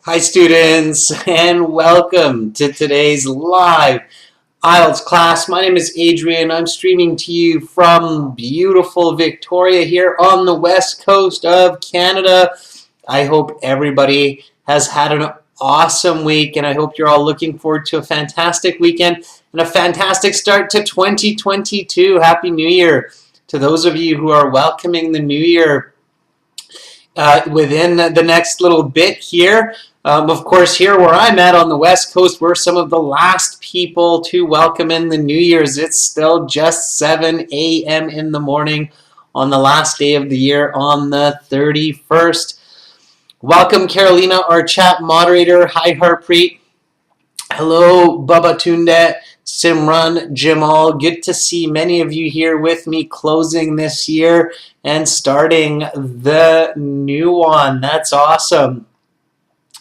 Hi students, and welcome to today's live IELTS class. My name is Adrian. I'm streaming to you from beautiful Victoria here on the west coast of Canada. I hope everybody has had an awesome week, and I hope you're all looking forward to a fantastic weekend and a fantastic start to 2022. Happy New Year to those of you who are welcoming the new year within the next little bit here. Of course, here where I'm at on the West Coast, we're some of the last people to welcome in the New Year's. It's still just 7 a.m. in the morning on the last day of the year on the 31st. Welcome, Carolina, our chat moderator. Hi, Harpreet. Hello, Babatunde, Simran, Jamal. Good to see many of you here with me closing this year and starting the new one. That's awesome.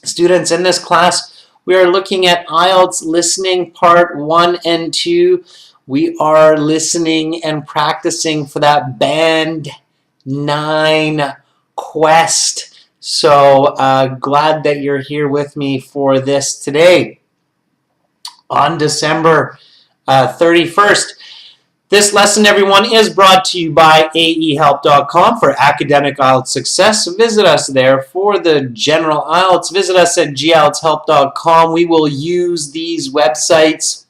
Students, in this class, we are looking at IELTS listening part 1 and 2. We are listening and practicing for that Band 9 quest. So glad that you're here with me for this today. On December 31st. This lesson, everyone, is brought to you by AEHelp.com for academic IELTS success. Visit us there for the general IELTS. Visit us at GIELTShelp.com. We will use these websites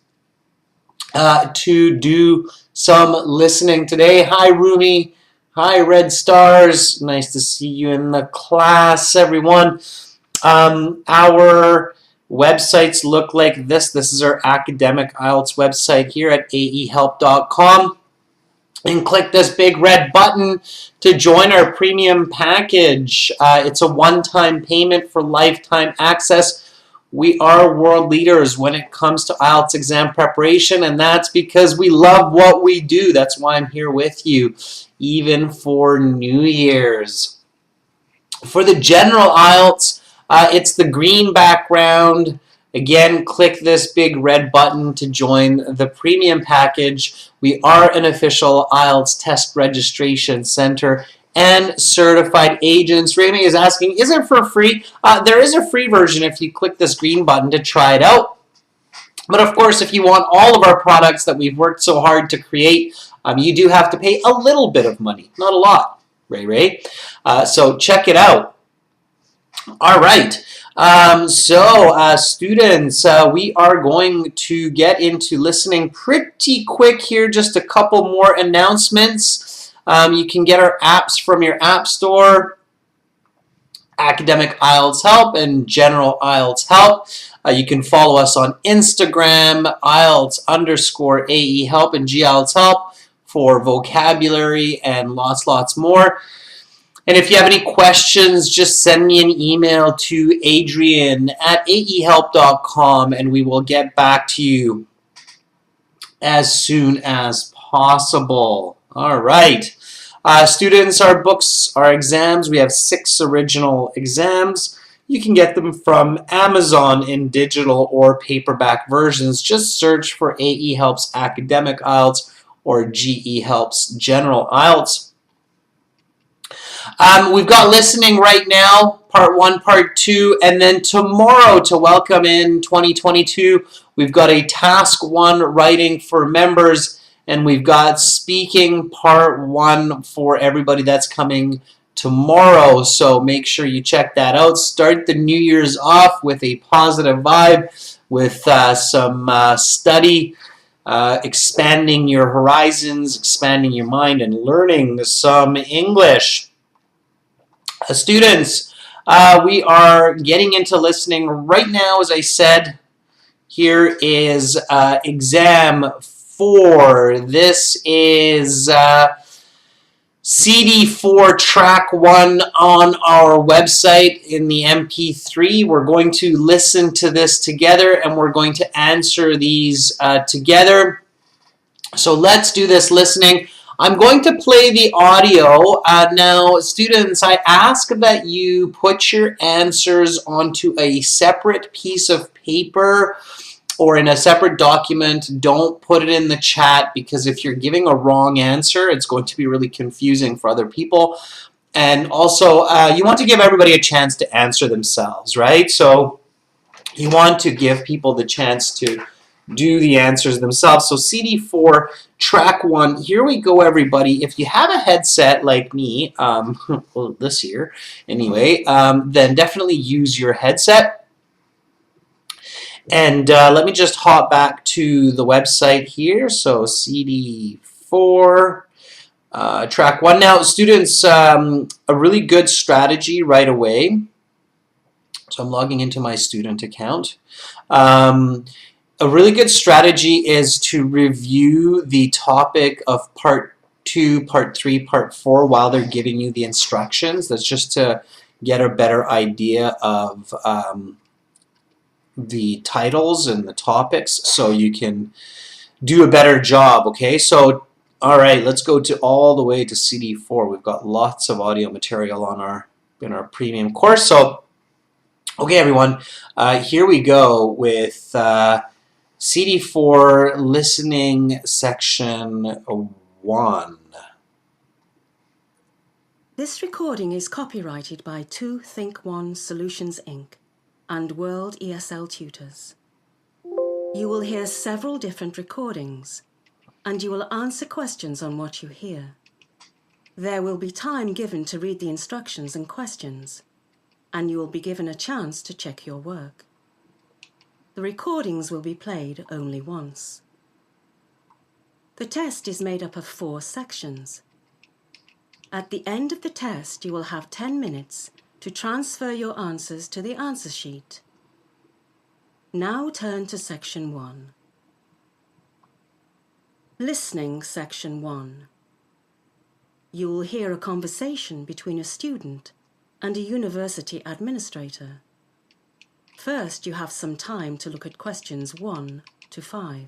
to do some listening today. Hi, Rumi. Hi, Red Stars. Nice to see you in the class, everyone. Our websites look like this. This is our academic IELTS website here at aehelp.com. And click this big red button to join our premium package. It's a one-time payment for lifetime access. We are world leaders when it comes to IELTS exam preparation, and that's because we love what we do. That's why I'm here with you, even for New Year's. For the general IELTS, it's the green background. Again, click this big red button to join the premium package. We are an official IELTS test registration center and certified agents. Remy is asking, is it for free? There is a free version if you click this green button to try it out. But of course, if you want all of our products that we've worked so hard to create, you do have to pay a little bit of money, not a lot, Ray. So check it out. All right, students, we are going to get into listening pretty quick here. Just a couple more announcements. You can get our apps from your app store, Academic IELTS Help and General IELTS Help. You can follow us on Instagram, IELTS_AE Help and GIELTS Help for vocabulary and lots more. And if you have any questions, just send me an email to adrian@aehelp.com and we will get back to you as soon as possible. All right. Students, our books, our exams, we have 6 original exams. You can get them from Amazon in digital or paperback versions. Just search for AE Helps Academic IELTS or GE Helps General IELTS. We've got listening right now, part 1, part 2, and then tomorrow to welcome in 2022, we've got a task 1 writing for members, and we've got speaking part 1 for everybody that's coming tomorrow. So make sure you check that out. Start the New Year's off with a positive vibe, with some study, expanding your horizons, expanding your mind, and learning some English. Students, we are getting into listening right now. As I said, here is exam 4. This is CD4 track 1 on our website in the MP3. We're going to listen to this together and we're going to answer these together. So let's do this listening. I'm going to play the audio. Now, students, I ask that you put your answers onto a separate piece of paper or in a separate document. Don't put it in the chat because if you're giving a wrong answer, it's going to be really confusing for other people. And also, you want to give everybody a chance to answer themselves, right? So you want to give people the chance to do the answers themselves. So CD4, track 1, here we go, everybody. If you have a headset like me, well, this year anyway, then definitely use your headset. And let me just hop back to the website here. So CD4, track 1. Now, students, a really good strategy right away. So I'm logging into my student account. A really good strategy is to review the topic of part 2, part 3, part 4 while they're giving you the instructions. That's just to get a better idea of the titles and the topics so you can do a better job, okay? So, all right, let's go to all the way to CD4. We've got lots of audio material on in our premium course. So, okay, everyone, here we go with CD4 listening section 1. This recording is copyrighted by 2Think1 Solutions Inc. and World ESL Tutors. You will hear several different recordings, and you will answer questions on what you hear. There will be time given to read the instructions and questions, and you will be given a chance to check your work. The recordings will be played only once. The test is made up of 4 sections. At the end of the test, you will have 10 minutes to transfer your answers to the answer sheet. Now turn to section 1. Listening section 1. You will hear a conversation between a student and a university administrator. First, you have some time to look at questions 1 to 5.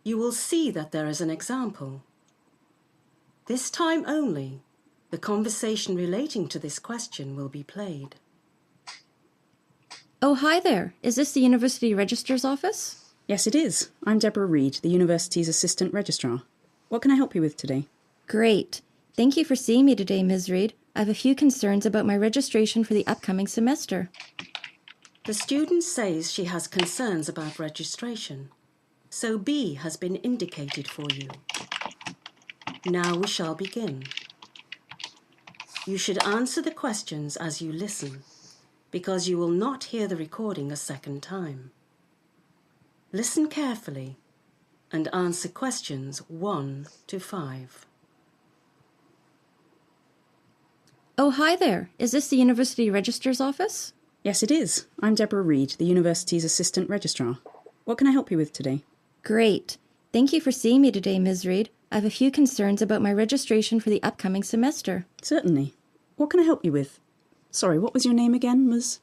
You will see that there is an example. This time only, the conversation relating to this question will be played. Oh, hi there. Is this the University Registrar's office? Yes, it is. I'm Deborah Reed, the university's Assistant Registrar. What can I help you with today? Great. Thank you for seeing me today, Ms. Reed. I have a few concerns about my registration for the upcoming semester. The student says she has concerns about registration, so B has been indicated for you. Now we shall begin. You should answer the questions as you listen, because you will not hear the recording a second time. Listen carefully and answer questions 1 to 5. Oh, hi there. Is this the University Registrar's office? Yes, it is. I'm Deborah Reed, the university's Assistant Registrar. What can I help you with today? Great. Thank you for seeing me today, Ms. Reed. I have a few concerns about my registration for the upcoming semester. Certainly. What can I help you with? Sorry, what was your name again, Ms.?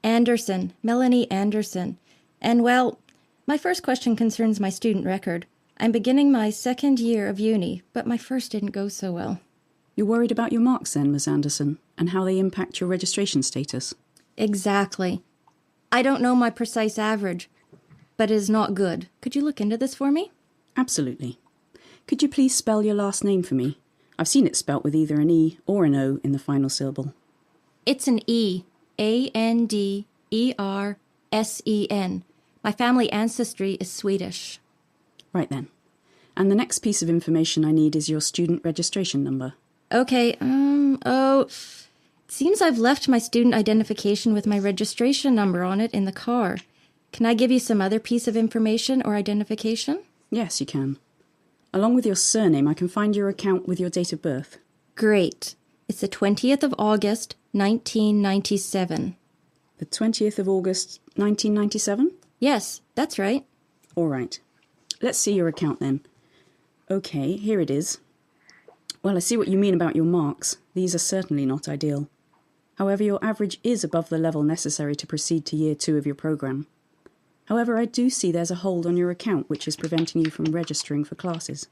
Anderson, Melanie Anderson. And well, my first question concerns my student record. I'm beginning my second year of uni, but my first didn't go so well. You're worried about your marks then, Ms. Anderson, and how they impact your registration status? Exactly. I don't know my precise average, but it is not good. Could you look into this for me? Absolutely. Could you please spell your last name for me? I've seen it spelt with either an E or an O in the final syllable. It's an E. Andersen. My family ancestry is Swedish. Right then. And the next piece of information I need is your student registration number. Okay, it seems I've left my student identification with my registration number on it in the car. Can I give you some other piece of information or identification? Yes, you can. Along with your surname, I can find your account with your date of birth. Great. It's the 20th of August, 1997. The 20th of August, 1997? Yes, that's right. All right. Let's see your account then. Okay, here it is. Well, I see what you mean about your marks. These are certainly not ideal. However, your average is above the level necessary to proceed to Year 2 of your programme. However, I do see there's a hold on your account which is preventing you from registering for classes.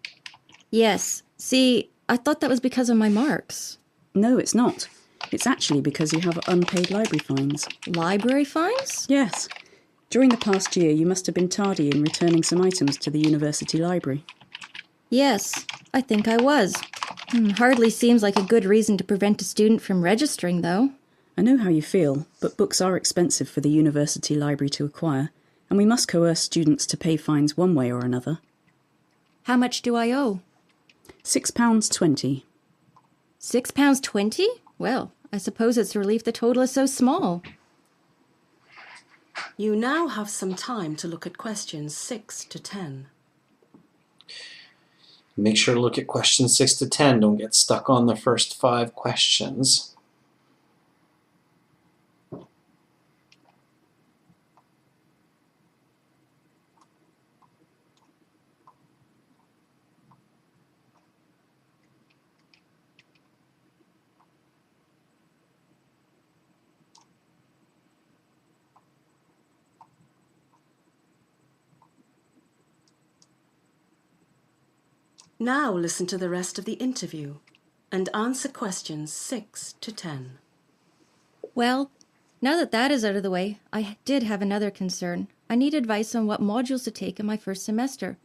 Yes. See, I thought that was because of my marks. No, it's not. It's actually because you have unpaid library fines. Library fines? Yes. During the past year, you must have been tardy in returning some items to the university library. Yes, I think I was. Hardly seems like a good reason to prevent a student from registering, though. I know how you feel, but books are expensive for the university library to acquire, and we must coerce students to pay fines one way or another. How much do I owe? £6.20. £6.20? Well, I suppose it's a relief the total is so small. You now have some time to look at questions 6 to 10. Make sure to look at questions 6 to 10. Don't get stuck on the first 5 questions. Now listen to the rest of the interview and answer questions 6 to 10. Well, now that that is out of the way, I did have another concern. I need advice on what modules to take in my first semester.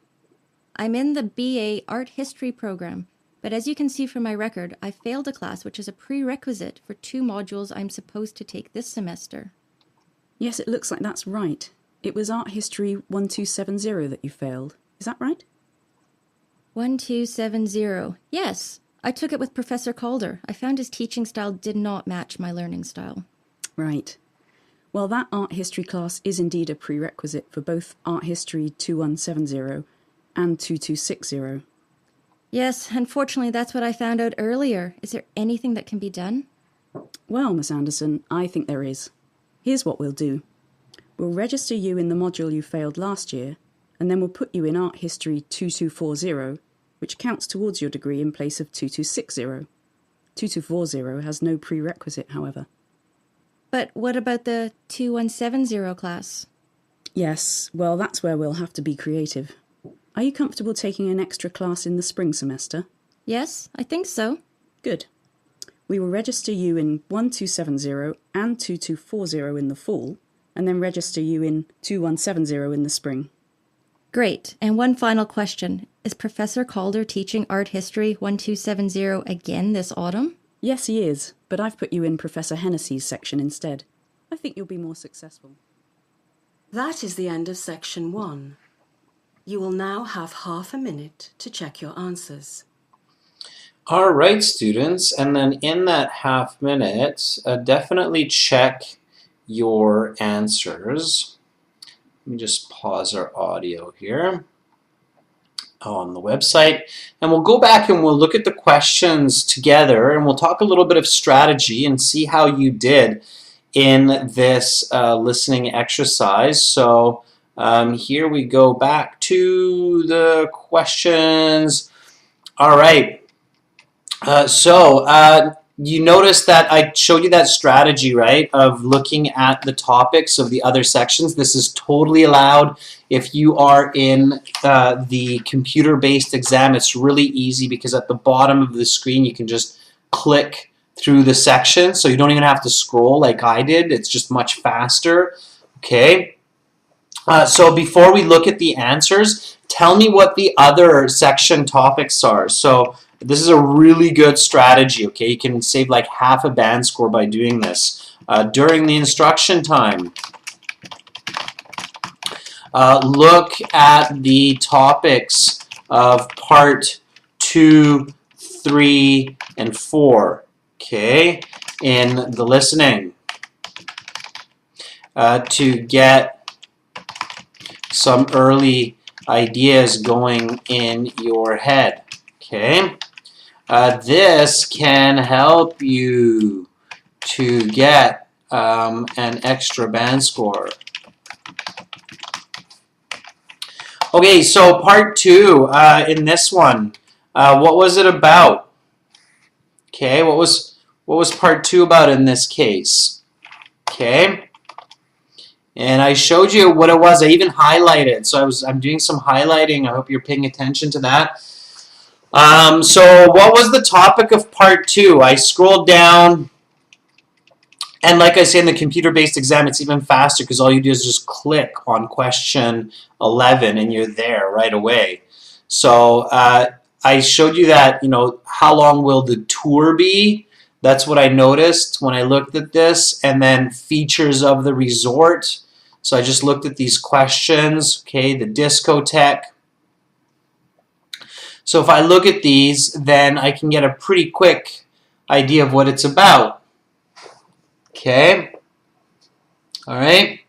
I'm in the BA Art History program, but as you can see from my record, I failed a class which is a prerequisite for 2 modules I'm supposed to take this semester. Yes, it looks like that's right. It was Art History 1270 that you failed. Is that right? 1270. Yes, I took it with Professor Calder. I found his teaching style did not match my learning style. Right. Well, that art history class is indeed a prerequisite for both Art History 2170 and 2260. Yes, unfortunately that's what I found out earlier. Is there anything that can be done? Well, Miss Anderson, I think there is. Here's what we'll do. We'll register you in the module you failed last year, and then we'll put you in Art History 2240, which counts towards your degree in place of 2260. 2240 has no prerequisite, however. But what about the 2170 class? Yes, well, that's where we'll have to be creative. Are you comfortable taking an extra class in the spring semester? Yes, I think so. Good. We will register you in 1270 and 2240 in the fall, and then register you in 2170 in the spring. Great. And one final question. Is Professor Calder teaching Art History 1270 again this autumn? Yes, he is, but I've put you in Professor Hennessy's section instead. I think you'll be more successful. That is the end of section 1. You will now have half a minute to check your answers. All right, students, and then in that half minute, definitely check your answers. Let me just pause our audio here on the website, and we'll go back and we'll look at the questions together, and we'll talk a little bit of strategy and see how you did in this listening exercise. So here we go back to the questions. All right. You notice that I showed you that strategy, right, of looking at the topics of the other sections. This is totally allowed if you are in the computer-based exam. It's really easy because at the bottom of the screen you can just click through the section, so you don't even have to scroll like I did. It's just much faster. Okay. So before we look at the answers, tell me what the other section topics are. So this is a really good strategy, okay? You can save like half a band score by doing this. During the instruction time, look at the topics of part 2, 3, and 4, okay, in the listening to get some early ideas going in your head, okay? This can help you to get an extra band score. Okay, so part 2 in this one, what was it about? Okay, what was part 2 about in this case? Okay, And I showed you what it was. I even highlighted. So I'm doing some highlighting. I hope you're paying attention to that. So what was the topic of part 2? I scrolled down, and like I say, in the computer-based exam, it's even faster because all you do is just click on question 11 and you're there right away. So I showed you that, how long will the tour be? That's what I noticed when I looked at this. And then features of the resort. So I just looked at these questions. Okay, the discotheque. So if I look at these, then I can get a pretty quick idea of what it's about. Okay. All right.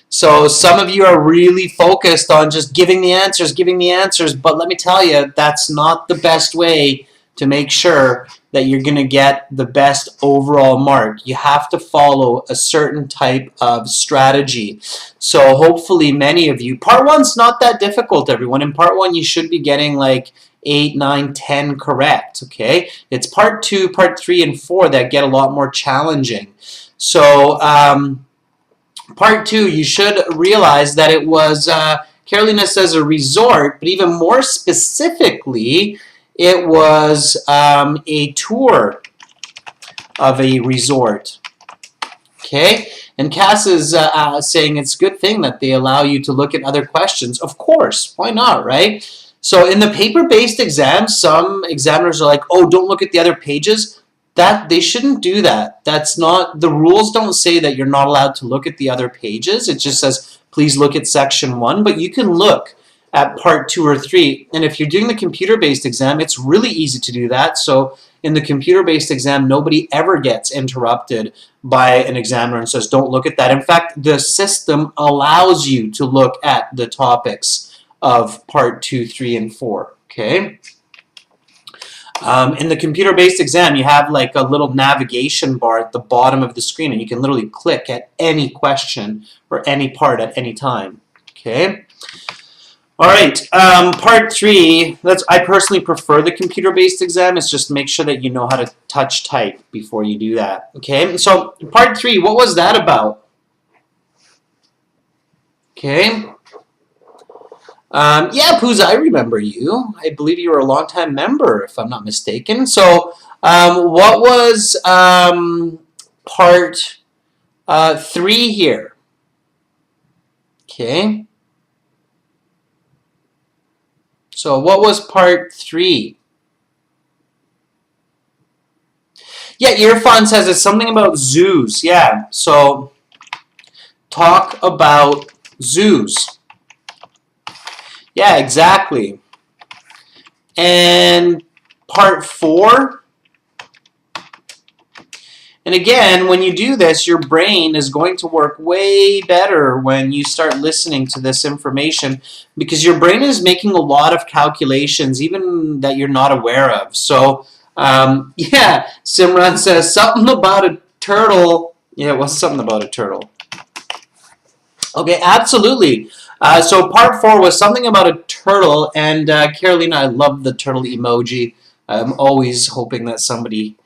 So some of you are really focused on just giving the answers, but let me tell you, that's not the best way to make sure that you're going to get the best overall mark. You have to follow a certain type of strategy. So hopefully many of you, part 1's not that difficult, everyone. In part 1, you should be getting like 8, 9, 10 correct, okay? It's part 2, part 3, and 4 that get a lot more challenging. So, part 2, you should realize that it was, Carolina says a resort, but even more specifically, it was a tour of a resort. Okay? And Cass is saying it's a good thing that they allow you to look at other questions. Of course, why not, right? So in the paper-based exams, some examiners are like, oh, don't look at the other pages. That they shouldn't do that. That's not, the rules don't say that you're not allowed to look at the other pages. It just says, please look at section 1, but you can look at part 2 or 3. And if you're doing the computer-based exam, it's really easy to do that. So in the computer-based exam, nobody ever gets interrupted by an examiner and says, don't look at that. In fact, the system allows you to look at the topics of part 2, 3, and 4. Okay? In the computer-based exam, you have like a little navigation bar at the bottom of the screen, and you can literally click at any question or any part at any time. Okay? All right, part 3, I personally prefer the computer-based exam. It's just make sure that you know how to touch type before you do that. Okay, so part 3, what was that about? Okay. Yeah, Pooza, I remember you. I believe you were a longtime member, if I'm not mistaken. So what was part 3 here? Okay. So what was part 3? Yeah, Irfan says it's something about zoos. Yeah, so talk about zoos. Yeah, exactly. And part 4. And again, when you do this, your brain is going to work way better when you start listening to this information, because your brain is making a lot of calculations, even that you're not aware of. So, yeah, Simran says something about a turtle. Yeah, it was something about a turtle. Okay, absolutely. So part 4 was something about a turtle, and Carolina, I love the turtle emoji. I'm always hoping that somebody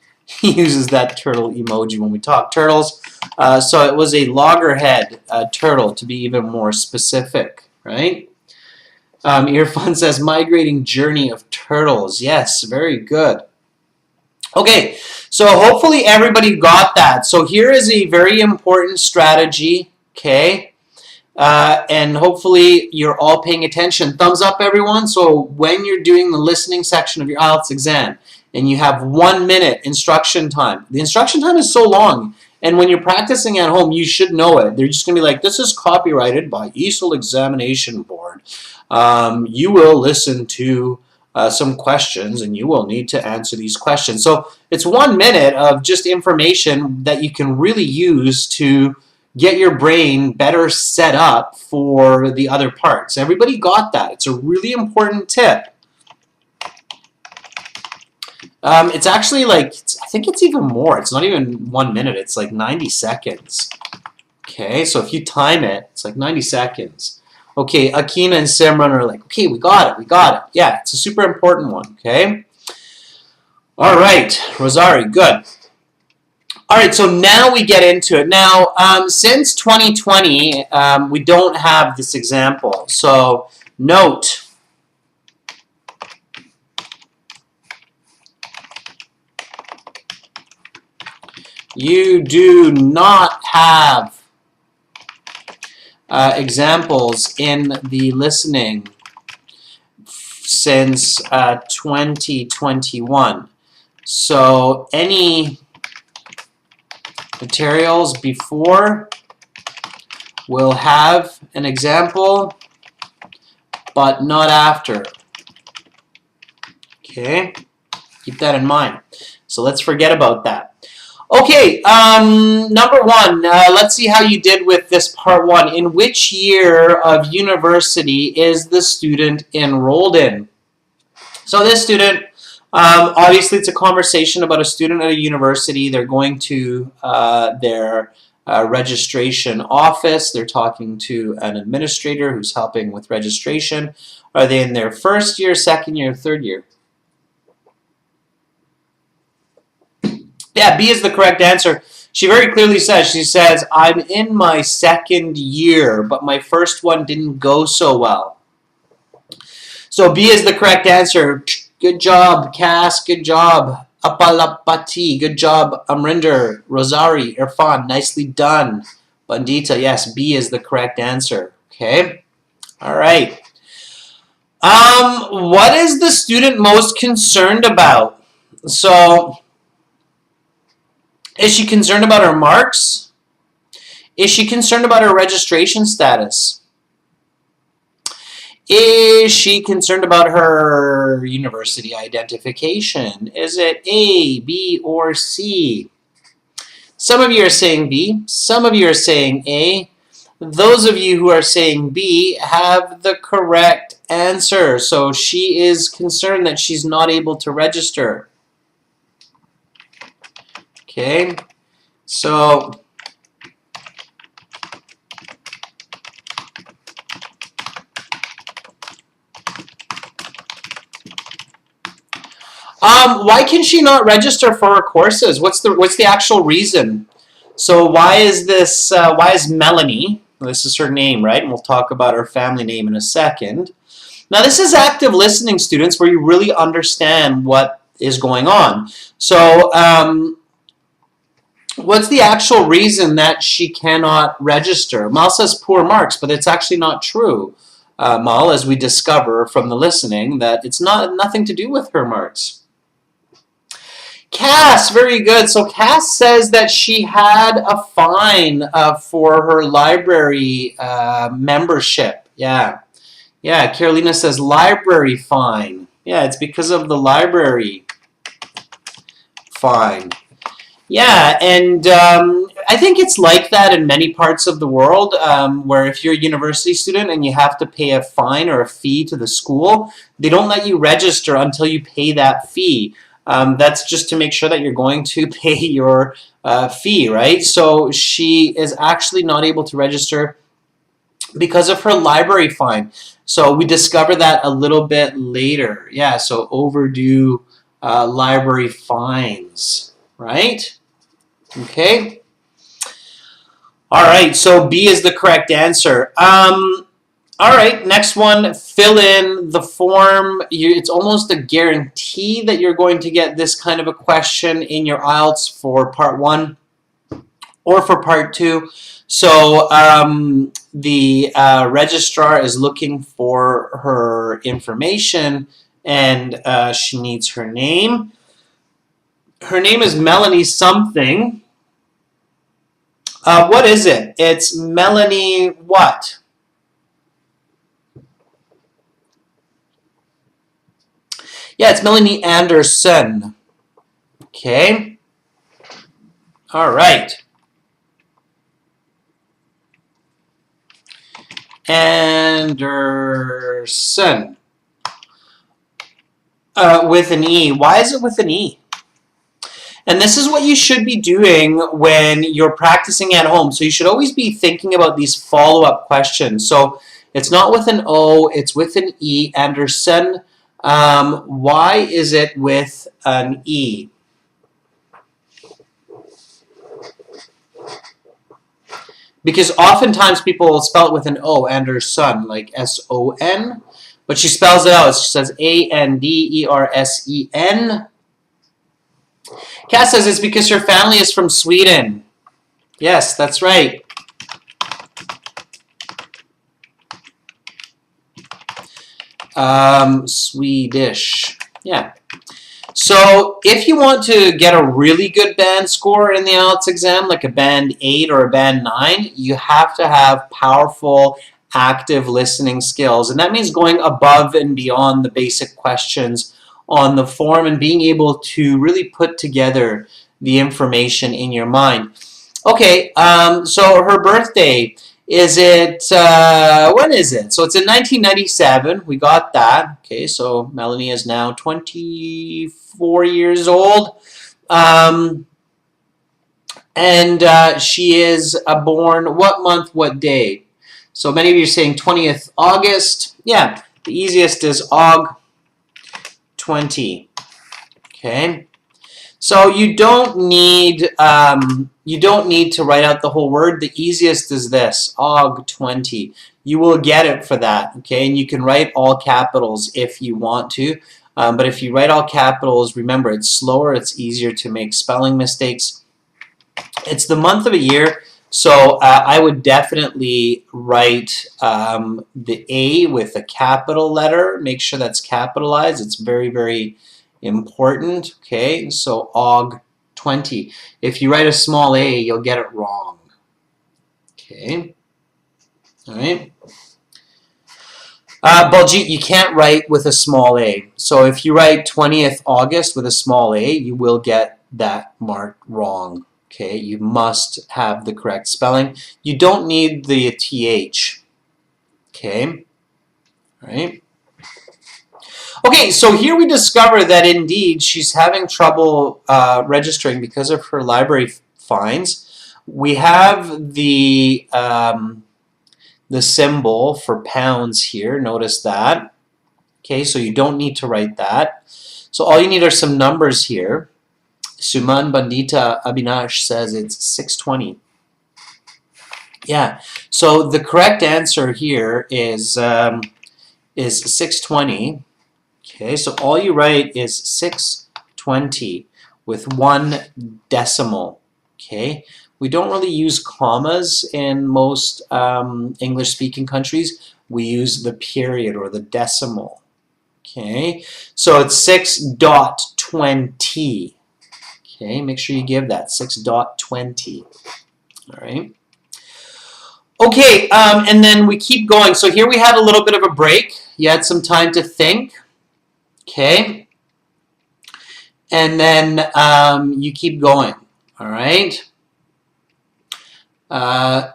uses that turtle emoji when we talk turtles. So it was a loggerhead turtle, to be even more specific, right? Irfan says, migrating journey of turtles. Yes, very good. Okay, so hopefully everybody got that. So here is a very important strategy, okay? And hopefully you're all paying attention. Thumbs up, everyone. So when you're doing the listening section of your IELTS exam and you have 1 minute instruction time, the instruction time is so long. And when you're practicing at home, you should know it. They're just going to be like, this is copyrighted by ESOL Examination Board. You will listen to some questions and you will need to answer these questions. So it's 1 minute of just information that you can really use to get your brain better set up for the other parts. Everybody got that. It's a really important tip. It's actually like, I think it's even more. It's not even 1 minute. It's like 90 seconds. Okay, so if you time it, it's like 90 seconds. Okay, Akina and Simran are like, okay, we got it, we got it. Yeah, it's a super important one, okay? All right, Rosari, good. All right, so now we get into it. Now, since 2020, we don't have this example. So note, you do not have examples in the listening since 2021. So any materials before will have an example, but not after. Okay, keep that in mind. So let's forget about that. Okay, number one, let's see how you did with this part one. In which year of university is the student enrolled in? So this student, obviously it's a conversation about a student at a university. They're going to their registration office. They're talking to an administrator who's helping with registration. Are they in their first year, second year, third year? Yeah, B is the correct answer. She very clearly says, she says, I'm in my second year, but my first one didn't go so well. So B is the correct answer. Good job, Cass. Good job. Apalapati. Good job, Amrinder. Rosari. Irfan. Nicely done. Bandita. Yes, B is the correct answer. Okay. All right. What is the student most concerned about? So, is she concerned about her marks? Is she concerned about her registration status? Is she concerned about her university identification? Is it A, B, or C? Some of you are saying B. Some of you are saying A. Those of you who are saying B have the correct answer. So she is concerned that she's not able to register. Okay, so why can she not register for her courses? What's the actual reason? So why is this? Why is Melanie? Well, this is her name, right? And we'll talk about her family name in a second. Now this is active listening, students, where you really understand what is going on. So what's the actual reason that she cannot register? Mal says poor marks, but it's actually not true. Mal, as we discover from the listening, that it's nothing to do with her marks. Cass, very good. So Cass says that she had a fine for her library membership. Yeah. Yeah, Carolina says library fine. Yeah, it's because of the library fine. Yeah, and I think it's like that in many parts of the world where if you're a university student and you have to pay a fine or a fee to the school, they don't let you register until you pay that fee. That's just to make sure that you're going to pay your fee, right? So she is actually not able to register because of her library fine. So we discover that a little bit later. Yeah, so overdue library fines, right? Okay. All right, so B is the correct answer. All right, next one, fill in the form. It's almost a guarantee that you're going to get this kind of a question in your IELTS for part one or for part two. So the registrar is looking for her information and she needs her name. Her name is Melanie something. What is it? It's Melanie what? Yeah, it's Melanie Anderson. Okay. All right. Anderson. With an E. Why is it with an E? And this is what you should be doing when you're practicing at home. So you should always be thinking about these follow-up questions. So it's not with an O, it's with an E. Anderson. Why is it with an E? Because oftentimes people will spell it with an O, Anderson, like S-O-N. But she spells it out. She says A-N-D-E-R-S-E-N. Cass says it's because her family is from Sweden. Yes, that's right. Swedish. Yeah. So if you want to get a really good band score in the IELTS exam, like a band 8 or a band 9, you have to have powerful, active listening skills. And that means going above and beyond the basic questions on the form and being able to really put together the information in your mind. Okay, so her birthday, is it, when is it? So it's in 1997, we got that. Okay, so Melanie is now 24 years old. She is born what month, what day? So many of you are saying 20th August. Yeah, the easiest is Aug 20. Okay. So you don't need to write out the whole word. The easiest is this, Aug 20. You will get it for that, okay? And you can write all capitals if you want to. But if you write all capitals, remember, it's slower, it's easier to make spelling mistakes. It's the month of a year, so I would definitely write the A with a capital letter. Make sure that's capitalized. It's very, very important. Okay, so Aug 20. If you write a small a, you'll get it wrong. Okay, all right. Baljeet, you can't write with a small a. So if you write 20th August with a small a, you will get that marked wrong. Okay, you must have the correct spelling. You don't need the TH. Okay, all right. Okay, so here we discover that indeed she's having trouble registering because of her library fines. We have the symbol for pounds here. Notice that. Okay, so you don't need to write that. So all you need are some numbers here. Suman Bandita Abinash says it's 620. Yeah, so the correct answer here is 620. Okay, so all you write is 620 with one decimal. Okay, we don't really use commas in most English-speaking countries. We use the period or the decimal. Okay, so it's 6.20. Okay, make sure you give that 6.20. All right. Okay, and then we keep going. So here we had a little bit of a break. You had some time to think. Okay, and then you keep going, all right?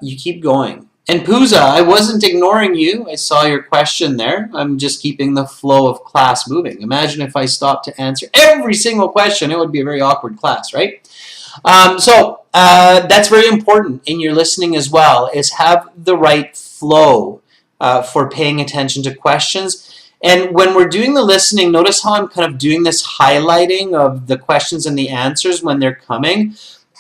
You keep going. And Pooza, I wasn't ignoring you. I saw your question there. I'm just keeping the flow of class moving. Imagine if I stopped to answer every single question. It would be a very awkward class, right? That's very important in your listening as well, is have the right flow for paying attention to questions. And when we're doing the listening, notice how I'm kind of doing this highlighting of the questions and the answers when they're coming.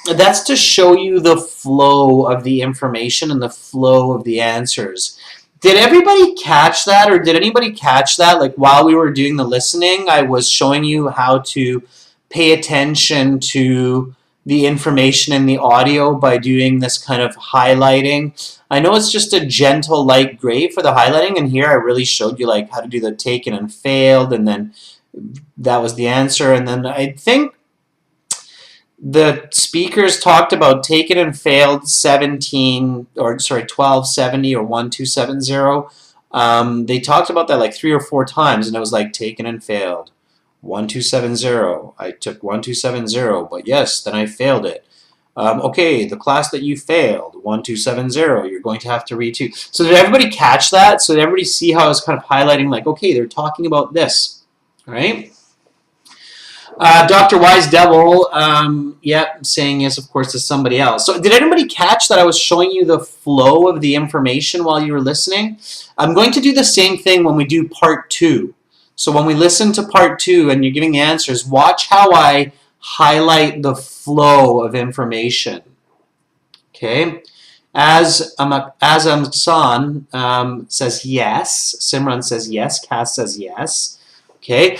That's to show you the flow of the information and the flow of the answers. Did everybody catch that, or did anybody catch that? Like while we were doing the listening, I was showing you how to pay attention to the information in the audio by doing this kind of highlighting. I know it's just a gentle light gray for the highlighting, and here I really showed you like how to do the taken and failed, and then that was the answer. And then I think the speakers talked about taken and failed 1270 or 1270. They talked about that like 3 or 4 times, and it was like taken and failed. 1270. I took 1270, but yes, then I failed it. Okay, the class that you failed, 1270, you're going to have to read too. So did everybody catch that? So did everybody see how I was kind of highlighting like, okay, they're talking about this, all right? Dr. Wise Devil, yeah, saying yes, of course, to somebody else. So did anybody catch that I was showing you the flow of the information while you were listening? I'm going to do the same thing when we do part 2. So when we listen to part 2 and you're giving the answers, watch how I highlight the flow of information. Okay? Azam says yes. Simran says yes. Cass says yes. Okay.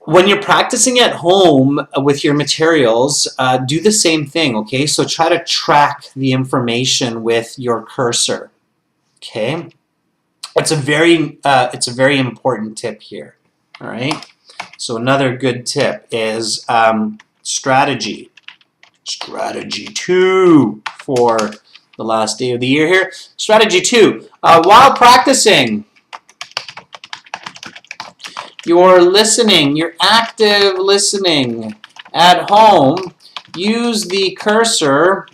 When you're practicing at home with your materials, do the same thing, okay? So try to track the information with your cursor, okay? It's a very important tip here, all right? So another good tip is strategy. Strategy 2 for the last day of the year here. Strategy 2, while practicing, you're listening, you're active listening at home, use the cursor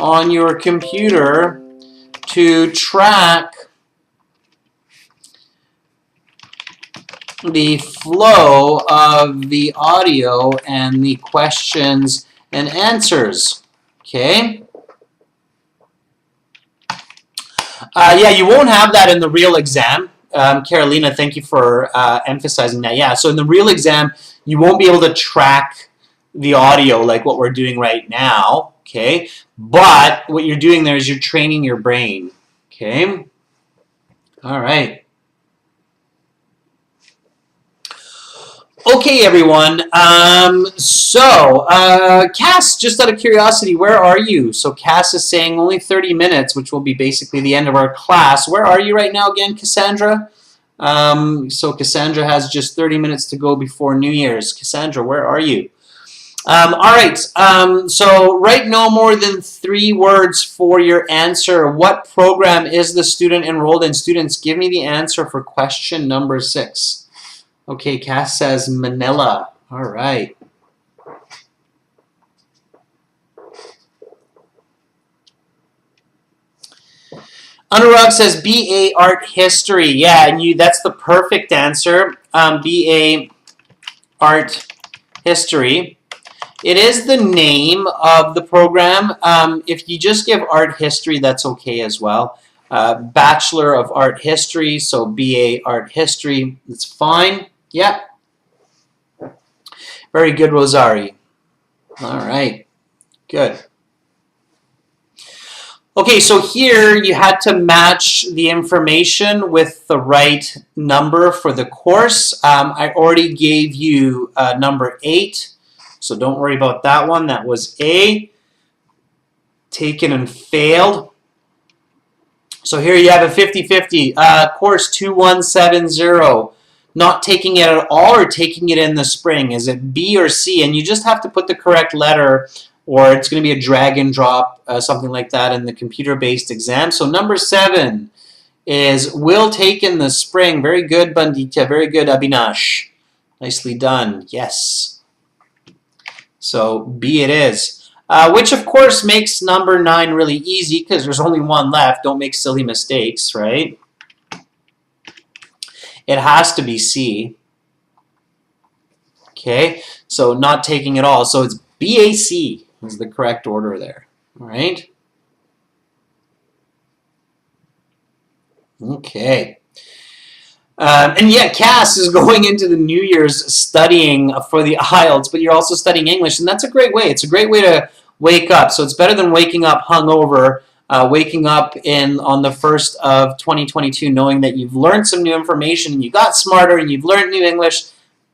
on your computer to track the flow of the audio and the questions and answers. Okay? Yeah, you won't have that in the real exam. Carolina, thank you for emphasizing that. Yeah, so in the real exam, you won't be able to track the audio like what we're doing right now, okay? But what you're doing there is you're training your brain, okay? All right. Okay, everyone. Cass, just out of curiosity, where are you? So Cass is saying only 30 minutes, which will be basically the end of our class. Where are you right now again, Cassandra? So Cassandra has just 30 minutes to go before New Year's. Cassandra, where are you? All right. So write no more than 3 words for your answer. What program is the student enrolled in? Students, give me the answer for question number 6. Okay, Cass says Manila. All right. Anurag says BA Art History. Yeah, and that's the perfect answer. BA Art History. It is the name of the program. If you just give Art History, that's okay as well. Bachelor of Art History, so BA Art History, it's fine. Yeah. Very good, Rosari. All right. Good. Okay, so here you had to match the information with the right number for the course. I already gave you number 8, so don't worry about that one. That was A. Taken and failed. So here you have a 50-50. Course 2170. Not taking it at all or taking it in the spring? Is it B or C? And you just have to put the correct letter, or it's going to be a drag and drop, something like that in the computer-based exam. So number 7 is will take in the spring. Very good, Banditya. Very good, Abhinash. Nicely done. Yes. So B it is. Which, of course, makes number 9 really easy because there's only one left. Don't make silly mistakes, right? It has to be C. Okay, so not taking it all. So it's BAC is the correct order there. All right. Okay. And yeah, Cass is going into the New Year's studying for the IELTS, but you're also studying English, and that's a great way. It's a great way to wake up. So it's better than waking up hungover. Waking up on the 1st of 2022 knowing that you've learned some new information and you got smarter and you've learned new English,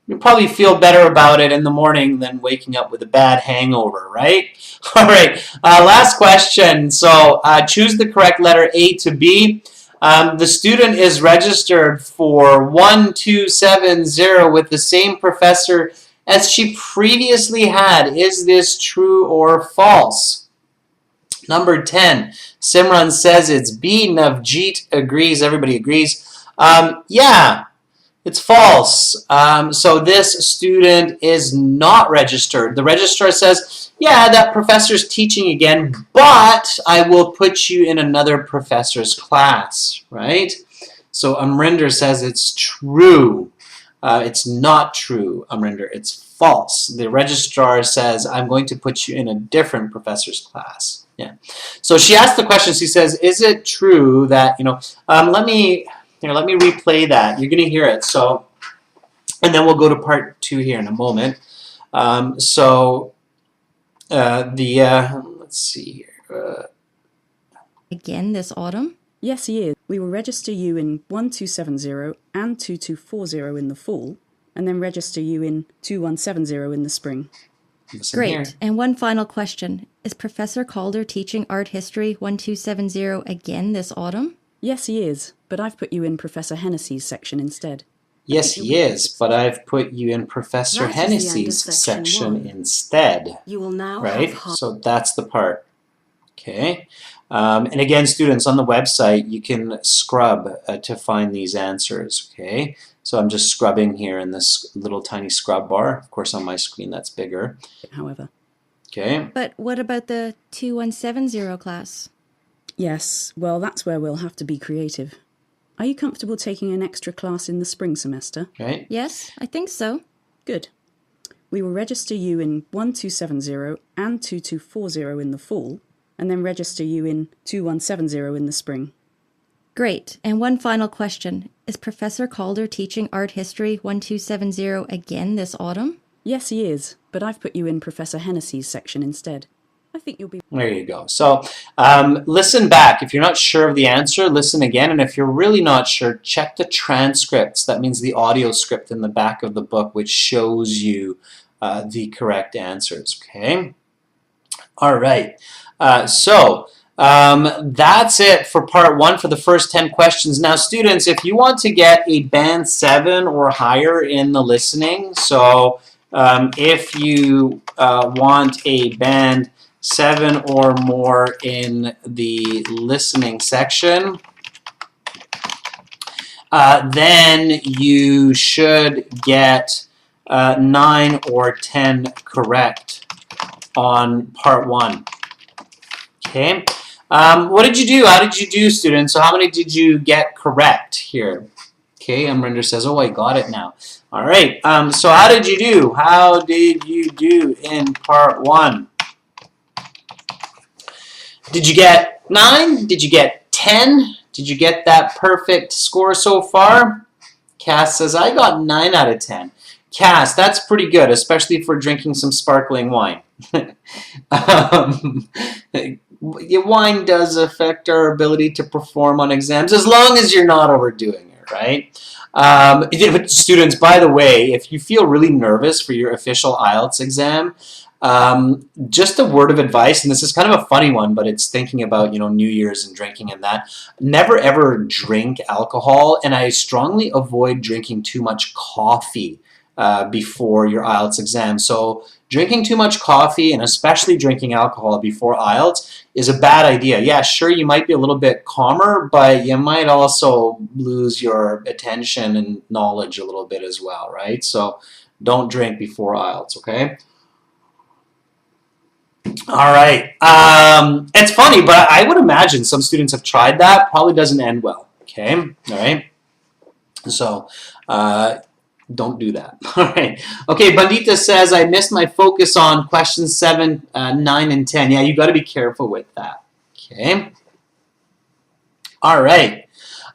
you'll probably feel better about it in the morning than waking up with a bad hangover, right? All right, last question. So choose the correct letter A to B. The student is registered for 1270 with the same professor as she previously had. Is this true or false? Number 10, Simran says it's B. Navjeet agrees. Everybody agrees. Yeah, it's false. So this student is not registered. The registrar says, yeah, that professor's teaching again, but I will put you in another professor's class, right? So Amrinder says it's true. It's not true, Amrinder. It's false. The registrar says, I'm going to put you in a different professor's class. Yeah. So she asked the question. She says, "Is it true that let me replay that. You're going to hear it. So, and then we'll go to part 2 here in a moment. Let's see here. again this autumn? Yes, he is. We will register you in 1270 and 2240 in the fall, and then register you in 2170 in the spring. Listen Great. here. And one final question. Is Professor Calder teaching art history 1270 again this autumn? Yes, he is, but I've put you in Professor Hennessy's section instead. Yes, he is, but I've put you in Professor That is the end of Hennessy's section section 1. instead, You will now right? have half. So that's the part. Okay. And again, students, on the website, you can scrub to find these answers, okay? So I'm just scrubbing here in this little tiny scrub bar. Of course, on my screen, that's bigger. However. Okay. But what about the 2170 class? Yes, well, that's where we'll have to be creative. Are you comfortable taking an extra class in the spring semester? Right. Yes, I think so. Good. We will register you in 1270 and 2240 in the fall, and then register you in 2170 in the spring. Great. And one final question. Is Professor Calder teaching art history 1270 again this autumn? Yes, he is, but I've put you in Professor Hennessy's section instead. I think you'll be... There you go. So listen back. If you're not sure of the answer, listen again. And if you're really not sure, check the transcripts. That means the audio script in the back of the book, which shows you the correct answers. Okay? All right. That's it for part 1 for the first 10 questions. Now, students, if you want to get a band 7 or higher in the listening, so if you want a band 7 or more in the listening section, then you should get 9 or 10 correct on part 1. Okay. What did you do? How did you do, students? So how many did you get correct here? Okay, Amrinder says, oh, I got it now. All right. So how did you do? How did you do in part 1? Did you get 9? Did you get 10? Did you get that perfect score so far? Cass says, I got 9 out of 10. Cass, that's pretty good, especially for drinking some sparkling wine. Wine does affect our ability to perform on exams, as long as you're not overdoing it, right? Students, by the way, if you feel really nervous for your official IELTS exam, just a word of advice, and this is kind of a funny one, but it's thinking about, New Year's and drinking and that. Never ever drink alcohol, and I strongly avoid drinking too much coffee before your IELTS exam. So drinking too much coffee, and especially drinking alcohol before IELTS, is a bad idea. Yeah, sure, you might be a little bit calmer, but you might also lose your attention and knowledge a little bit as well, right? So don't drink before IELTS, okay? All right. It's funny, but I would imagine some students have tried that. Probably doesn't end well, okay? All right? So don't do that. All right. Okay, Bandita says, I missed my focus on questions 7, 9, and 10. Yeah, you got to be careful with that. Okay. All right.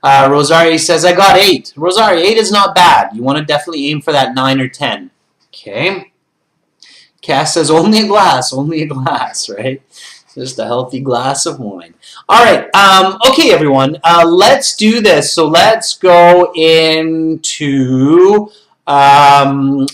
Rosario says, I got 8. Rosario, 8 is not bad. You want to definitely aim for that 9 or 10. Okay. Cass says, only a glass, right? Just a healthy glass of wine. All right. Okay, everyone. Let's do this. So let's go into part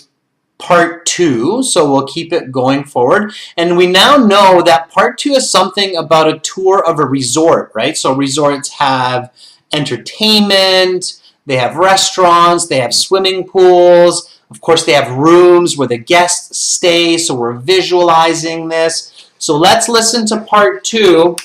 2. So we'll keep it going forward. And we now know that part 2 is something about a tour of a resort, right? So resorts have entertainment, they have restaurants, they have swimming pools. Of course, they have rooms where the guests stay, so we're visualizing this. So let's listen to part 2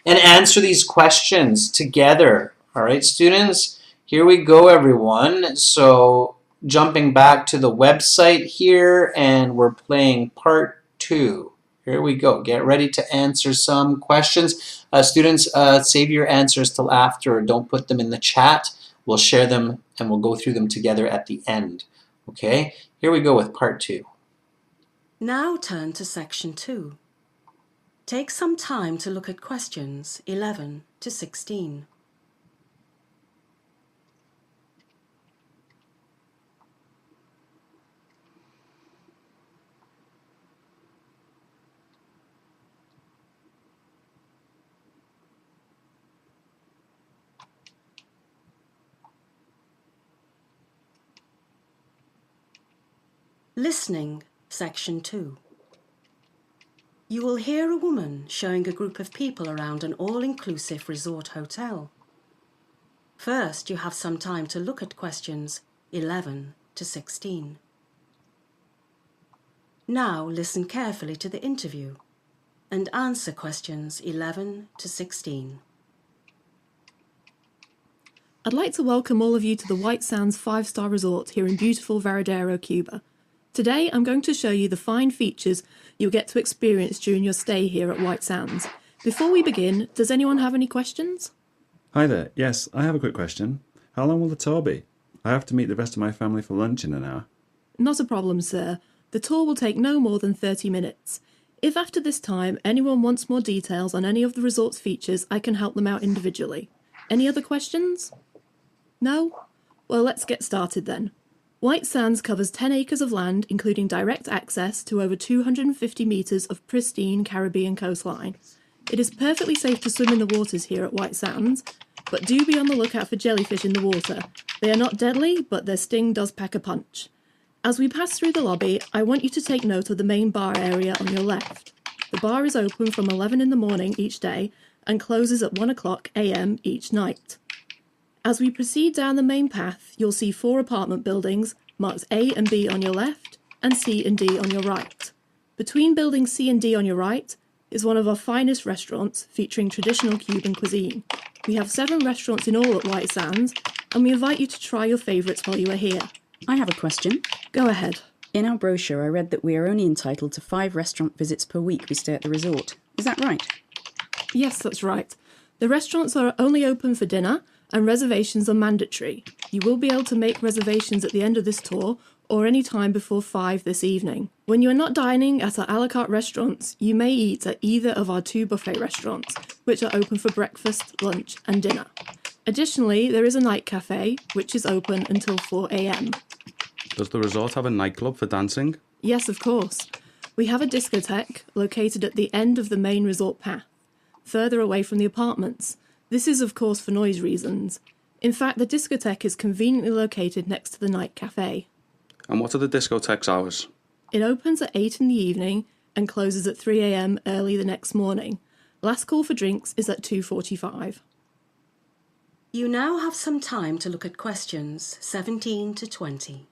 and answer these questions together. All right, students? Here we go, everyone. So jumping back to the website here, and we're playing part 2. Here we go. Get ready to answer some questions. Students, save your answers till after. Don't put them in the chat. We'll share them and we'll go through them together at the end. Okay? Here we go with part 2. Now turn to section 2. Take some time to look at questions 11 to 16. Listening, Section 2. You will hear a woman showing a group of people around an all-inclusive resort hotel. First, you have some time to look at questions 11 to 16. Now listen carefully to the interview and answer questions 11 to 16. I'd like to welcome all of you to the White Sands 5-star resort here in beautiful Varadero, Cuba. Today I'm going to show you the fine features you'll get to experience during your stay here at White Sands. Before we begin, does anyone have any questions? Hi there. Yes, I have a quick question. How long will the tour be? I have to meet the rest of my family for lunch in an hour. Not a problem, sir. The tour will take no more than 30 minutes. If after this time anyone wants more details on any of the resort's features, I can help them out individually. Any other questions? No? Well, let's get started then. White Sands covers 10 acres of land, including direct access to over 250 metres of pristine Caribbean coastline. It is perfectly safe to swim in the waters here at White Sands, but do be on the lookout for jellyfish in the water. They are not deadly, but their sting does pack a punch. As we pass through the lobby, I want you to take note of the main bar area on your left. The bar is open from 11 in the morning each day and closes at 1 o'clock AM each night. As we proceed down the main path, you'll see 4 apartment buildings marked A and B on your left and C and D on your right. Between buildings C and D on your right is one of our finest restaurants featuring traditional Cuban cuisine. We have 7 restaurants in all at White Sands, and we invite you to try your favourites while you are here. I have a question. Go ahead. In our brochure, I read that we are only entitled to 5 restaurant visits per week we stay at the resort. Is that right? Yes, that's right. The restaurants are only open for dinner, and reservations are mandatory. You will be able to make reservations at the end of this tour or any time before 5 this evening. When you are not dining at our a la carte restaurants, you may eat at either of our 2 buffet restaurants, which are open for breakfast, lunch and dinner. Additionally, there is a night cafe, which is open until 4 AM. Does the resort have a nightclub for dancing? Yes, of course. We have a discotheque located at the end of the main resort path, further away from the apartments. This is, of course, for noise reasons. In fact, the discotheque is conveniently located next to the night cafe. And what are the discotheque's hours? It opens at 8 in the evening and closes at 3 AM early the next morning. Last call for drinks is at 2:45. You now have some time to look at questions 17 to 20.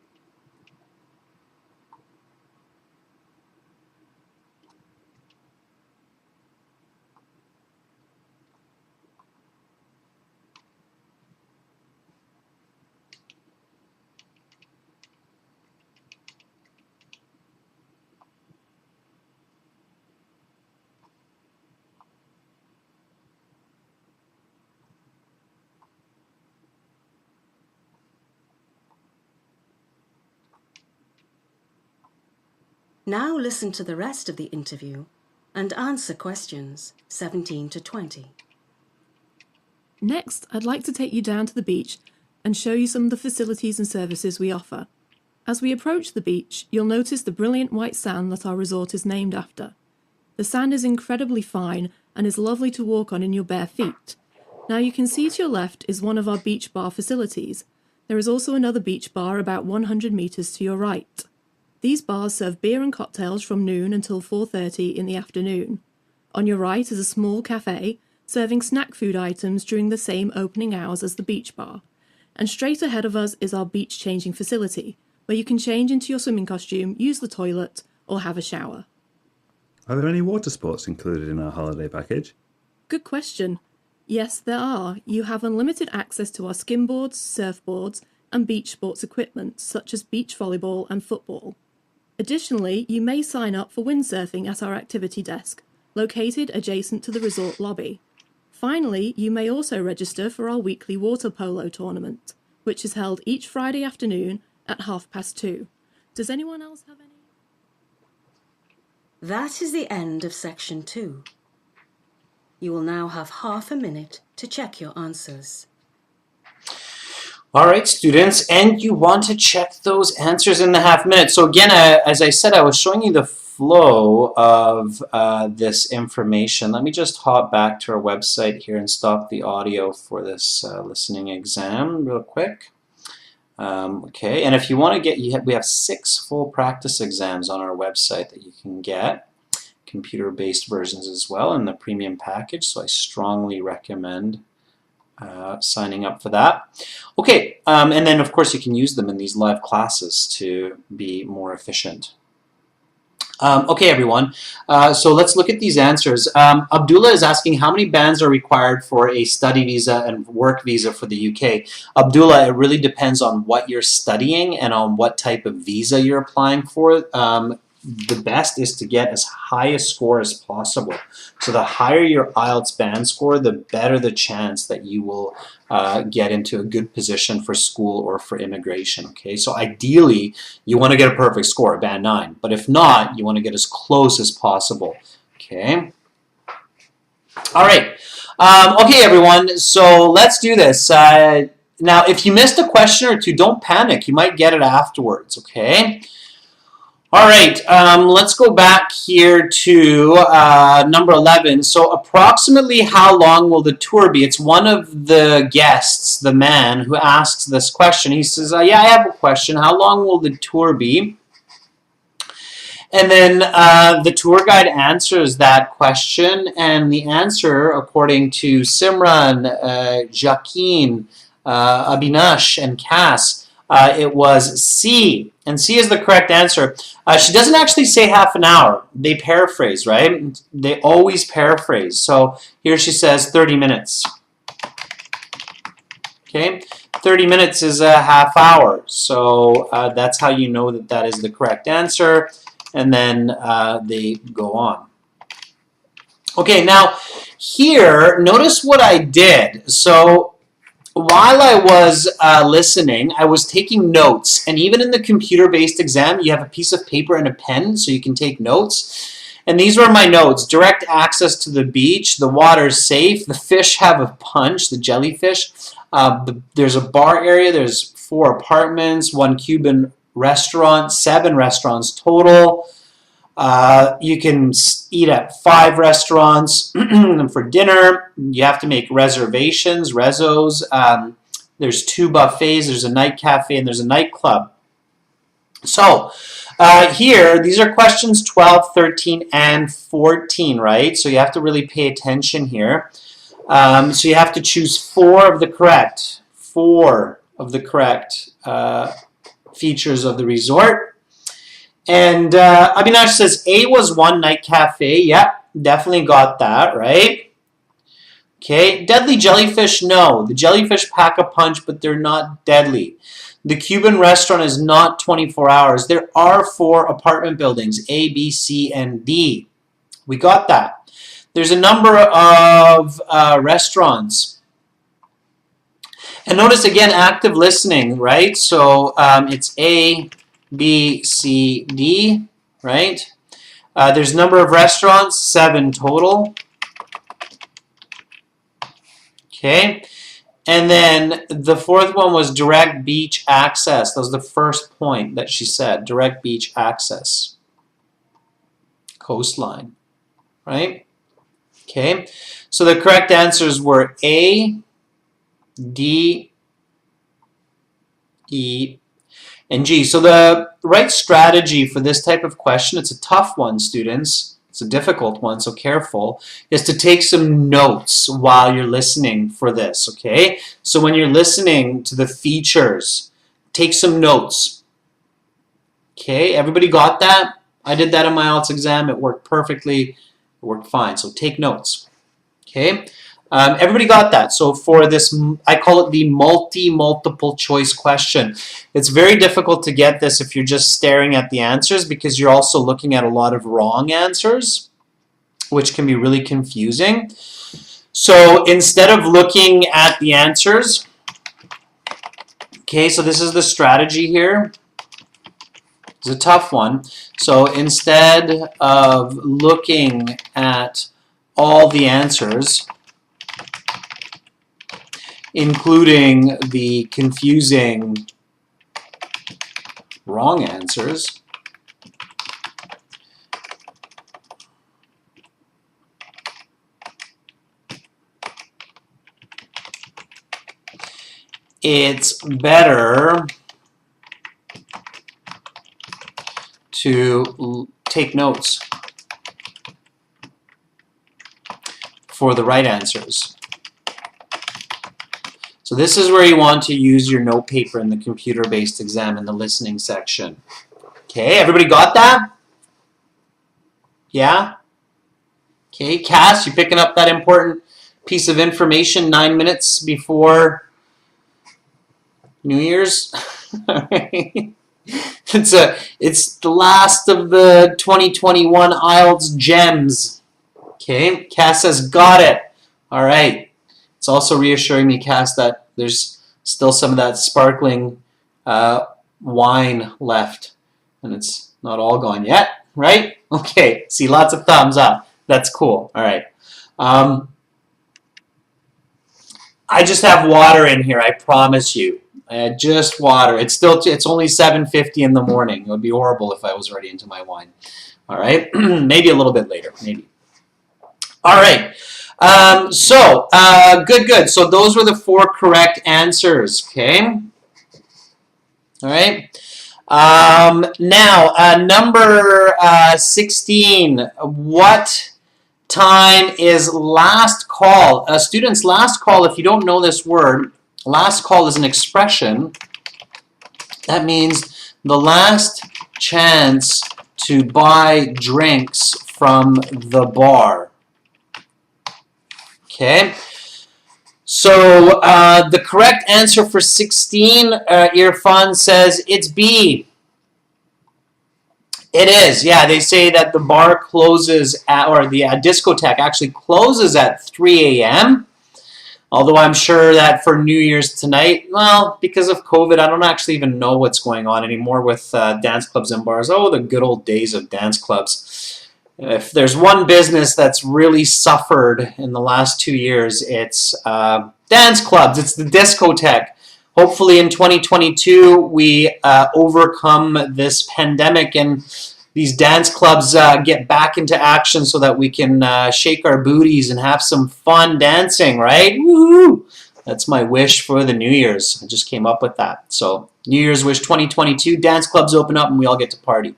Now listen to the rest of the interview and answer questions 17 to 20. Next, I'd like to take you down to the beach and show you some of the facilities and services we offer. As we approach the beach, you'll notice the brilliant white sand that our resort is named after. The sand is incredibly fine and is lovely to walk on in your bare feet. Now you can see to your left is one of our beach bar facilities. There is also another beach bar about 100 metres to your right. These bars serve beer and cocktails from noon until 4:30 in the afternoon. On your right is a small cafe serving snack food items during the same opening hours as the beach bar. And straight ahead of us is our beach changing facility, where you can change into your swimming costume, use the toilet, or have a shower. Are there any water sports included in our holiday package? Good question. Yes, there are. You have unlimited access to our skimboards, surfboards, and beach sports equipment, such as beach volleyball and football. Additionally, you may sign up for windsurfing at our activity desk, located adjacent to the resort lobby. Finally, you may also register for our weekly water polo tournament, which is held each Friday afternoon at 2:30. Does anyone else have any? That is the end of section 2. You will now have half a minute to check your answers. All right, students, and you want to check those answers in the half minute. So again, as I said, I was showing you the flow of this information. Let me just hop back to our website here and stop the audio for this listening exam real quick. Okay, and if you want to get, we have 6 full practice exams on our website that you can get, computer-based versions as well in the premium package, so I strongly recommend signing up for that. Okay, and then of course you can use them in these live classes to be more efficient. Okay, everyone, so let's look at these answers. Abdullah is asking how many bands are required for a study visa and work visa for the UK. Abdullah, it really depends on what you're studying and on what type of visa you're applying for. The best is to get as high a score as possible. So the higher your IELTS band score, the better the chance that you will get into a good position for school or for immigration. Okay, so ideally you want to get a perfect score, band 9, but if not, you want to get as close as possible. Okay. All right. Okay, everyone. So let's do this. Now, if you missed a question or two, don't panic. You might get it afterwards. Okay. All right, let's go back here to number 11. So approximately how long will the tour be? It's one of the guests, the man, who asks this question. He says, yeah, I have a question. How long will the tour be? And then the tour guide answers that question, and the answer, according to Simran, Jacqueline, Abinash, and Cass, it was C, and C is the correct answer. She doesn't actually say half an hour. They paraphrase, right? They always paraphrase. So here she says 30 minutes. Okay, 30 minutes is a half hour. So that's how you know that that is the correct answer. And then they go on. Okay, now here, notice what I did. So while I was listening, I was taking notes. And even in the computer-based exam, you have a piece of paper and a pen so you can take notes. And these were my notes. Direct access to the beach. The water's safe. The fish have a punch, the jellyfish. There's a bar area. There's 4 apartments, 1 Cuban restaurant, 7 restaurants total. You can eat at 5 restaurants for dinner. You have to make reservations, rezos. There's 2 buffets. There's a night cafe and there's a nightclub. So here, these are questions 12, 13, and 14, right? So you have to really pay attention here. So you have to choose 4 of the correct features of the resort. And Abhinash says A was 1 night cafe. Yep, definitely got that, right? Okay, deadly jellyfish, no. The jellyfish pack a punch, but they're not deadly. The Cuban restaurant is not 24 hours. There are 4 apartment buildings, A, B, C, and D. We got that. There's a number of restaurants. And notice again, active listening, right? So it's A, B, C, D, right? There's number of restaurants, 7 total. Okay. And then the 4th one was direct beach access. That was the first point that she said, direct beach access. Coastline, right? Okay. So the correct answers were A, D, E, and G. So the right strategy for this type of question, it's a tough one, students. It's a difficult one, so careful, is to take some notes while you're listening for this, okay? So when you're listening to the features, take some notes. Okay, everybody got that? I did that in my IELTS exam. It worked perfectly. It worked fine, so take notes. Okay? Everybody got that. So for this, I call it the multiple choice question. It's very difficult to get this if you're just staring at the answers because you're also looking at a lot of wrong answers, which can be really confusing. So instead of looking at the answers, okay, so this is the strategy here. It's a tough one. So instead of looking at all the answers, including the confusing wrong answers, it's better to take notes for the right answers. So this is where you want to use your note paper in the computer-based exam in the listening section. Okay, everybody got that? Yeah? Okay, Cass, you picking up that important piece of information 9 minutes before New Year's? All right. It's the last of the 2021 IELTS gems. Okay, Cass says, got it. All right. It's also reassuring me, Cass, that there's still some of that sparkling wine left. And it's not all gone yet, right? Okay, see, lots of thumbs up. That's cool. All right. I just have water in here, I promise you. Just water. It's only 7:50 in the morning. It would be horrible if I was already into my wine. All right, maybe a little bit later, maybe. All right. Good. So those were the 4 correct answers. Okay. All right. Now, number 16. What time is last call? Students, last call, if you don't know this word, last call is an expression. That means the last chance to buy drinks from the bar. Okay. So the correct answer for 16, Irfan says it's B. It is, yeah. They say that the bar closes at, or the discotheque actually closes at 3 a.m. Although I'm sure that for New Year's tonight, well, because of COVID, I don't actually even know what's going on anymore with dance clubs and bars. Oh, the good old days of dance clubs. If there's one business that's really suffered in the last 2 years, it's dance clubs. It's the discotheque. Hopefully in 2022, we overcome this pandemic and these dance clubs get back into action so that we can shake our booties and have some fun dancing, right? Woo-hoo! That's my wish for the New Year's. I just came up with that. So New Year's wish 2022, dance clubs open up and we all get to party.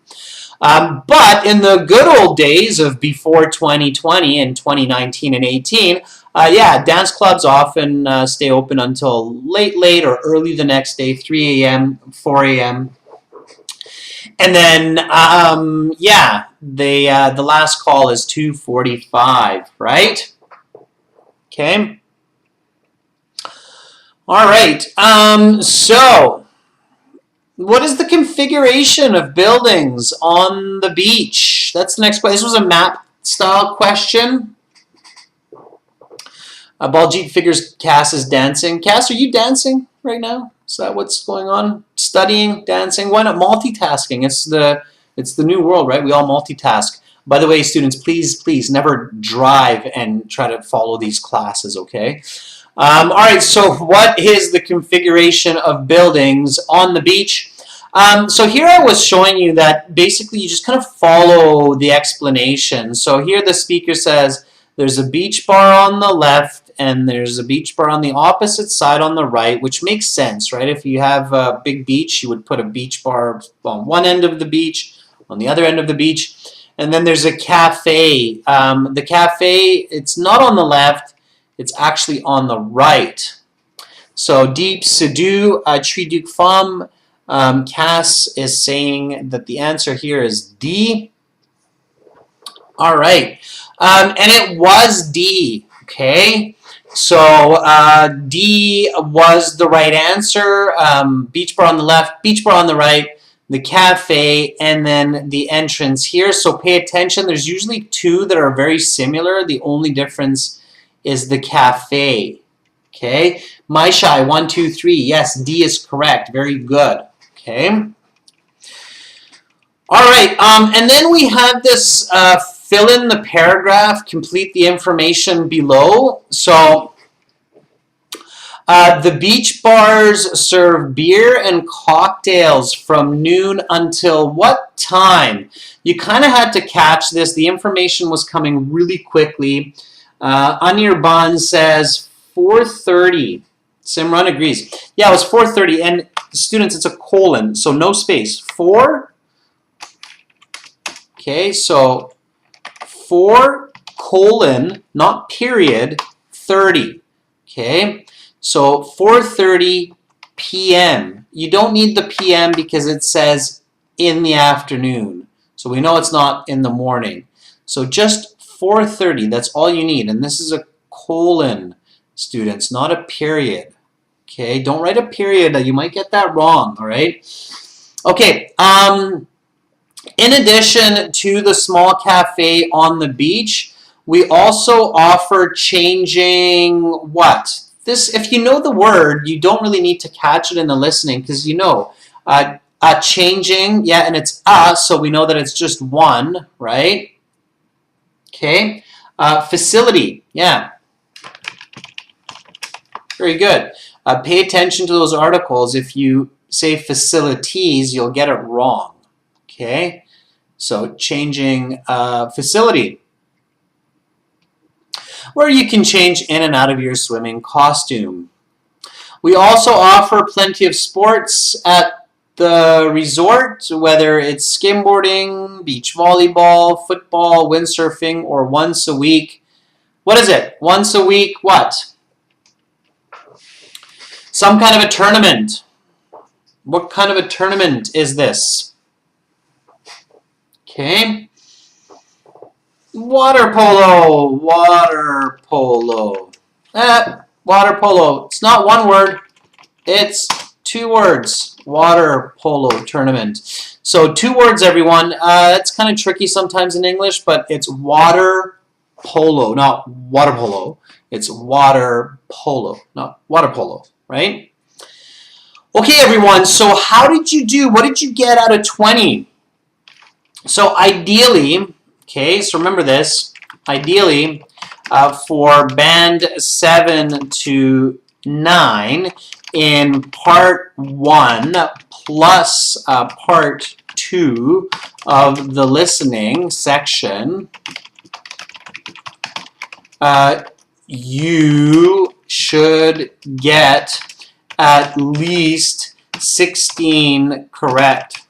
But in the good old days of before 2020 and 2019 and 18, yeah, dance clubs often stay open until late or early the next day, 3 a.m., 4 a.m. And then, yeah, the last call is 2:45, right? Okay. All right. So, what is the configuration of buildings on the beach? That's the next question. This was a map-style question. Baljit figures Cass is dancing. Cass, are you dancing right now? Is that what's going on? Studying, dancing? Why not multitasking? It's the new world, right? We all multitask. By the way, students, please never drive and try to follow these classes, okay? All right, so what is the configuration of buildings on the beach? So here I was showing you that basically you just kind of follow the explanation. So here the speaker says there's a beach bar on the left and there's a beach bar on the opposite side on the right, which makes sense, right? If you have a big beach, you would put a beach bar on one end of the beach, on the other end of the beach. And then there's a cafe. The cafe, it's not on the left, it's actually on the right. So Deep Sidhu, Triduk Pham, Cass is saying that the answer here is D. All right. And it was D, okay? So D was the right answer. Beach bar on the left, beach bar on the right, the cafe, and then the entrance here. So pay attention. There's usually 2 that are very similar. The only difference is the cafe. Okay. Maishai, 1, 2, 3. Yes, D is correct. Very good. Okay. All right. And then we have this fill in the paragraph, complete the information below. So the beach bars serve beer and cocktails from noon until what time? You kind of had to catch this. The information was coming really quickly. Anirban says 4:30. Simran agrees. Yeah, it was 4:30. And students, it's a colon, so no space. 4 Okay, so 4 colon, not period, 30. Okay, so 4:30 p.m. You don't need the p.m. because it says in the afternoon. So we know it's not in the morning. So just 4:30, that's all you need. And this is a colon, students, not a period. Okay, don't write a period. You might get that wrong, all right? Okay, in addition to the small cafe on the beach, we also offer changing what? This, if you know the word, you don't really need to catch it in the listening because you know. Changing, yeah, and it's so we know that it's just one, right? Okay. Facility, yeah. Very good. Pay attention to those articles. If you say facilities, you'll get it wrong. Okay. So changing facility, where you can change in and out of your swimming costume. We also offer plenty of sports at the resort, whether it's skimboarding, beach volleyball, football, windsurfing, or once a week. What is it? Once a week, what? Some kind of a tournament. What kind of a tournament is this? Okay. Water polo. Water polo. Water polo. It's not one word. It's 2 words. Water polo tournament. So 2 words, everyone. It's kind of tricky sometimes in English, but it's water polo, not water polo. It's water polo, not water polo, right? Okay, everyone. So how did you do? What did you get out of 20? So ideally, okay, so remember this. Ideally, for band 7 to 9, in part 1 plus part 2 of the listening section, you should get at least 16 correct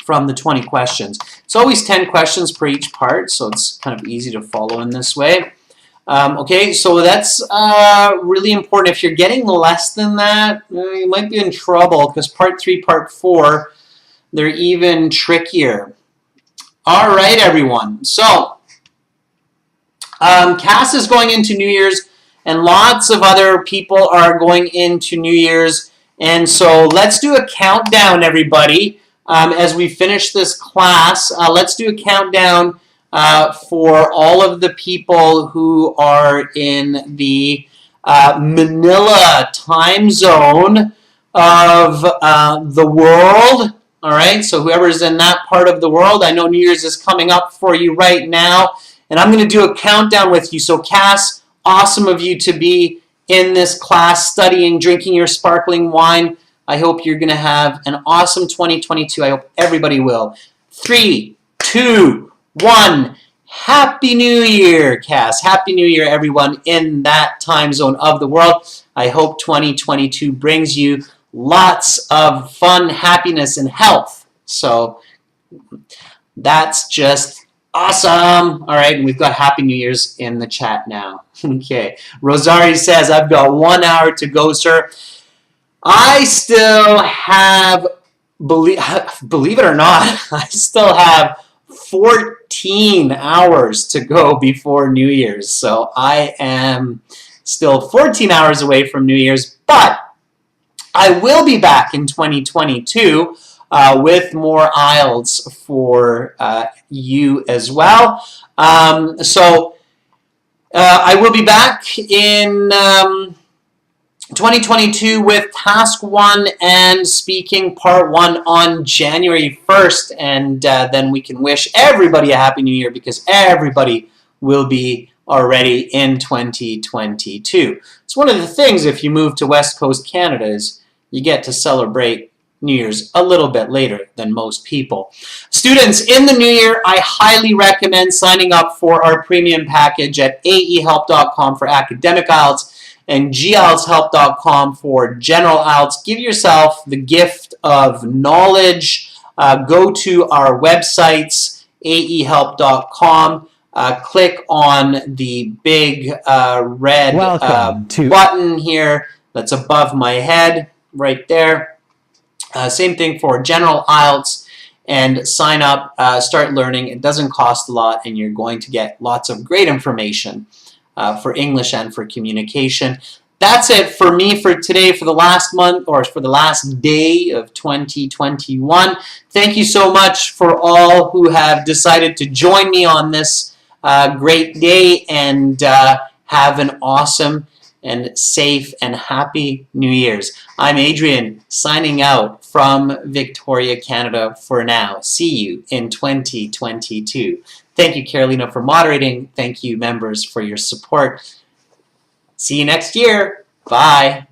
from the 20 questions. It's always 10 questions per each part, so it's kind of easy to follow in this way. Okay, so that's really important. If you're getting less than that, you might be in trouble because part 3, part 4, they're even trickier. All right, everyone. So, Cass is going into New Year's, and lots of other people are going into New Year's. And so let's do a countdown, everybody, as we finish this class. Let's do a countdown for all of the people who are in the Manila time zone of the world. All right, so whoever's in that part of the world, I know New Year's is coming up for you right now, and I'm going to do a countdown with you. So Cass, awesome of you to be in this class studying, drinking your sparkling wine. I hope you're going to have an awesome 2022. I hope everybody will. 3, 2, 1. Happy New Year, Cass. Happy New Year, everyone in that time zone of the world. I hope 2022 brings you lots of fun, happiness, and health. So that's just awesome. All right, and we've got Happy New Year's in the chat now. Okay. Rosari says, I've got 1 hour to go, sir. I still have, believe it or not, I still have 14 hours to go before New Year's. So I am still 14 hours away from New Year's, but I will be back in 2022 with more IELTS for you as well. So I will be back in 2022 with Task 1 and Speaking Part 1 on January 1st. And then we can wish everybody a Happy New Year because everybody will be already in 2022. It's one of the things if you move to West Coast Canada is you get to celebrate New Year's a little bit later than most people. Students, in the new year, I highly recommend signing up for our premium package at aehelp.com for academic IELTS and gieltshelp.com for general IELTS. Give yourself the gift of knowledge. Go to our websites aehelp.com. Click on the big red button here that's above my head, right there. Same thing for General IELTS, and sign up, start learning. It doesn't cost a lot, and you're going to get lots of great information for English and for communication. That's it for me for today, for the last month, or for the last day of 2021. Thank you so much for all who have decided to join me on this great day, and have an awesome and safe and happy New Year's. I'm Adrian, signing out from Victoria, Canada for now. See you in 2022. Thank you, Carolina, for moderating. Thank you, members, for your support. See you next year. Bye.